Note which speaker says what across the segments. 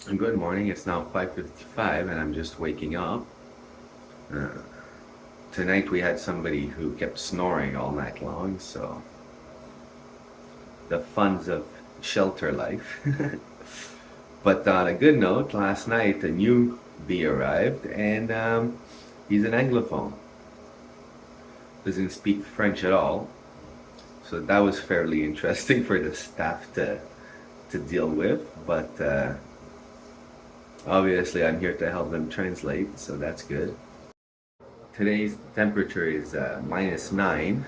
Speaker 1: Good morning. It's now 5:55 and I'm just waking up. Uh, Tonight we had somebody who kept snoring all night long, so the funs of shelter life. But on a good note, last night a new bee arrived and he's an Anglophone. Doesn't speak French at all, so that was fairly interesting for the staff to deal with. But obviously I'm here to help them translate, so that's good. Today's temperature is -9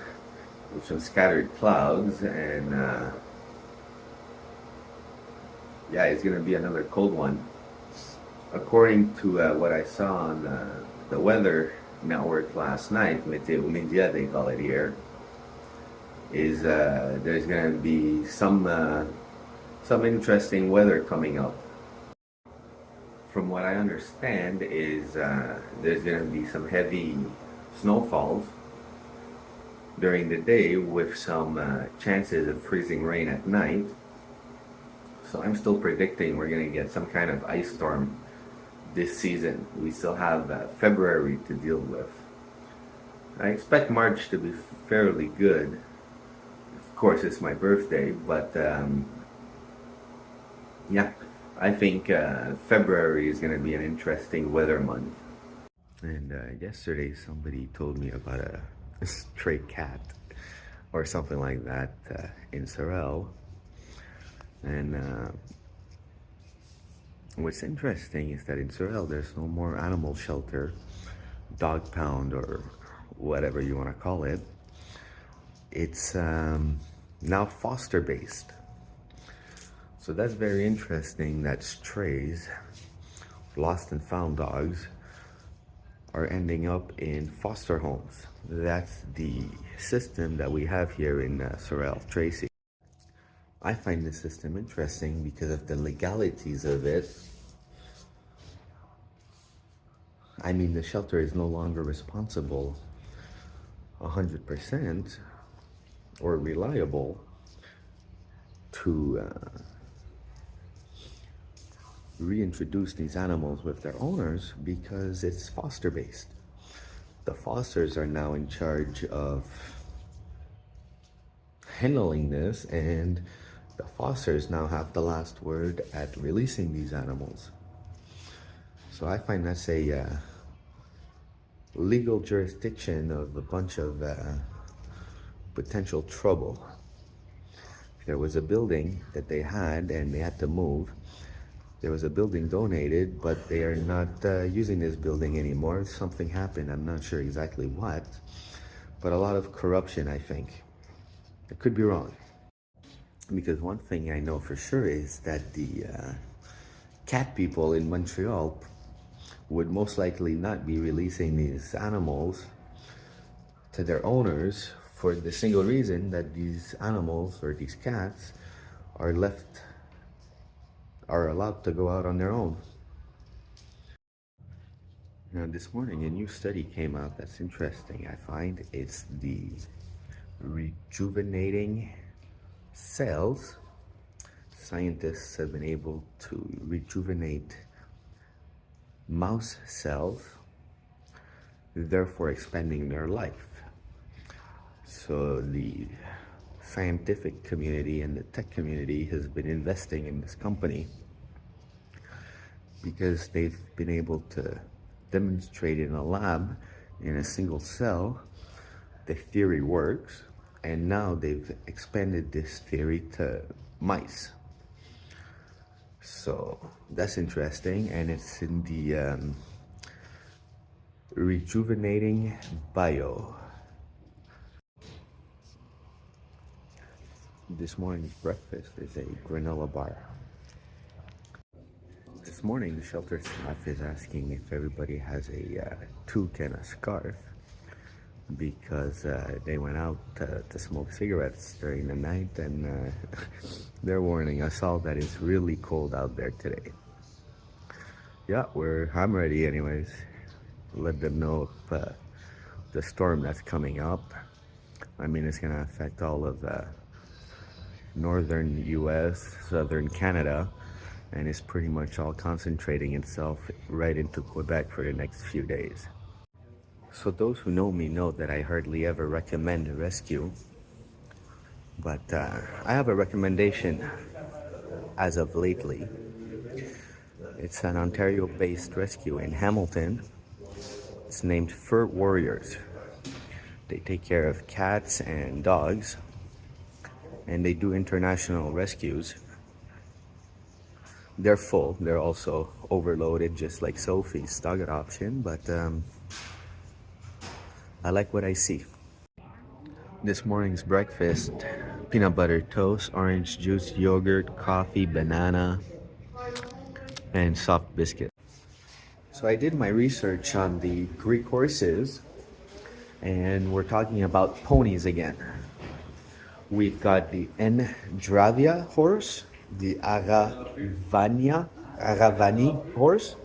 Speaker 1: with some scattered clouds, and yeah, it's gonna be another cold one. According to what I saw on the weather network last night, Meteo Media they call it here, is there's gonna be some interesting weather coming up. From what I understand, is there's gonna be some heavy snowfalls during the day with some chances of freezing rain at night. So I'm still predicting we're going to get some kind of ice storm this season. We still have February to deal with. I expect March to be fairly good. Of course, it's my birthday, but yeah, I think February is going to be an interesting weather month. And yesterday, somebody told me about a stray cat or something like that in Sorel. And what's interesting is that in Sorel, there's no more animal shelter, dog pound, or whatever you want to call it. It's now foster based. So that's very interesting that strays, lost and found dogs, are ending up in foster homes. That's the system that we have here in Sorel, Tracy. I find this system interesting because of the legalities of it. I mean, the shelter is no longer responsible 100% or reliable to reintroduce these animals with their owners because it's foster based. The fosters are now in charge of handling this, and the fosters now have the last word at releasing these animals. So I find that's a legal jurisdiction of a bunch of potential trouble. There was a building that they had and they had to move. There was a building donated, but they are not using this building anymore. Something happened, I'm not sure exactly what, but a lot of corruption, I think. I could be wrong. Because one thing I know for sure is that the cat people in Montreal would most likely not be releasing these animals to their owners for the single reason that these animals or these cats are allowed to go out on their own. Now this morning a new study came out that's interesting. I find it's the rejuvenating cells. Scientists have been able to rejuvenate mouse cells, therefore expanding their life. So the scientific community and the tech community has been investing in this company because they've been able to demonstrate in a lab in a single cell the theory works, and now they've expanded this theory to mice. So that's interesting, and it's in the rejuvenating bio. This morning's breakfast is a granola bar. This morning, the shelter staff is asking if everybody has a toque and a scarf because they went out to smoke cigarettes during the night, and they're warning us all that it's really cold out there today. Yeah, I'm ready anyways. Let them know if the storm that's coming up. I mean, it's gonna affect all of northern US, southern Canada, and is pretty much all concentrating itself right into Quebec for the next few days. So those who know me know that I hardly ever recommend a rescue, but I have a recommendation as of lately. It's an Ontario-based rescue in Hamilton. It's named Fur Warriors. They take care of cats and dogs, and they do international rescues. They're full. They're also overloaded, just like Sophie's dog adoption, but I like what I see. This morning's breakfast: peanut butter toast, orange juice, yogurt, coffee, banana, and soft biscuit. So I did my research on the Greek horses, and we're talking about ponies again. We've got the Endravia horse, the Aravani horse,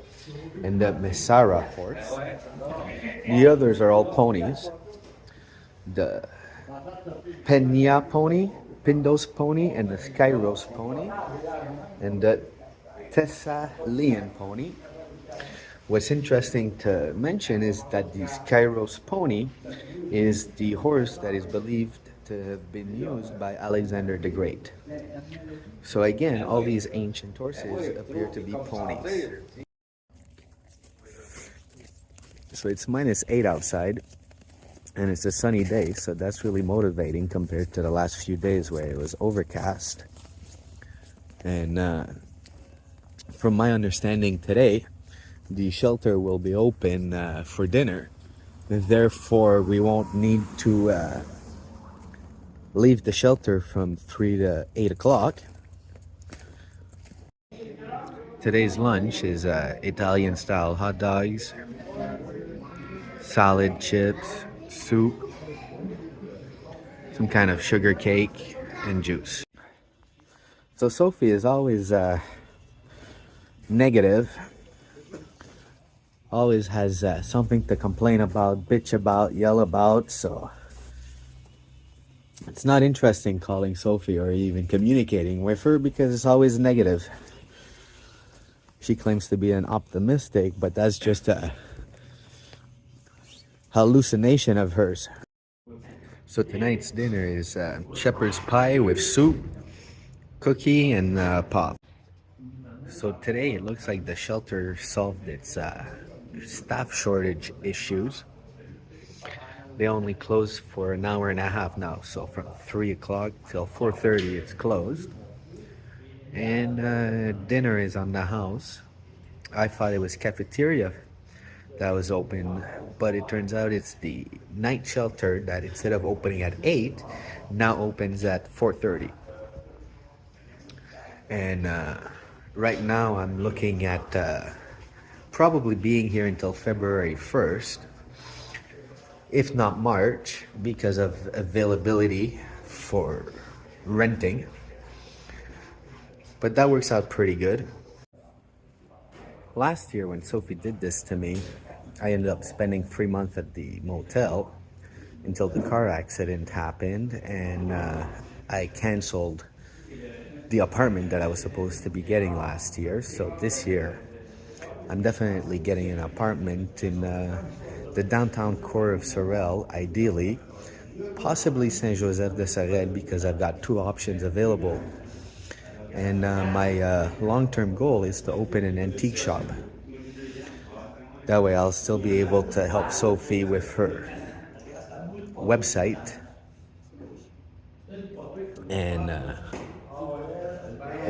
Speaker 1: and the Messara horse. The others are all ponies. The Penia pony, Pindos pony, and the Skyros pony, and the Thessalian pony. What's interesting to mention is that the Skyros pony is the horse that is believed to have been used by Alexander the Great. So again, all these ancient horses appear to be ponies. So it's -8 outside, and it's a sunny day, so that's really motivating compared to the last few days where it was overcast. And from my understanding today, the shelter will be open for dinner. Therefore, we won't need to leave the shelter from 3 to 8 o'clock. Today's lunch is Italian style hot dogs, salad, chips, soup, some kind of sugar cake, and juice. So Sophie is always negative, always has something to complain about, bitch about, yell about, so it's not interesting calling Sophie or even communicating with her because it's always negative. She claims to be an optimistic, but that's just a hallucination of hers. So tonight's dinner is shepherd's pie with soup, cookie, and pop. So today it looks like the shelter solved its staff shortage issues. They only close for an hour and a half now, so from 3 o'clock till 4:30 it's closed. And dinner is on the house. I thought it was cafeteria that was open, but it turns out it's the night shelter that instead of opening at 8, now opens at 4:30. And right now I'm looking at probably being here until February 1st, if not March, because of availability for renting. But that works out pretty good. Last year when Sophie did this to me, I ended up spending 3 months at the motel until the car accident happened, and I canceled the apartment that I was supposed to be getting last year. So this year I'm definitely getting an apartment in the downtown core of Sorel, ideally, possibly Saint-Joseph de Sorel, because I've got 2 options available. And my long-term goal is to open an antique shop. That way I'll still be able to help Sophie with her website and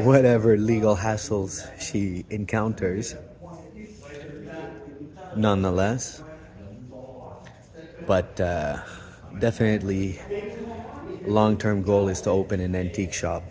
Speaker 1: whatever legal hassles she encounters, nonetheless. But definitely long-term goal is to open an antique shop.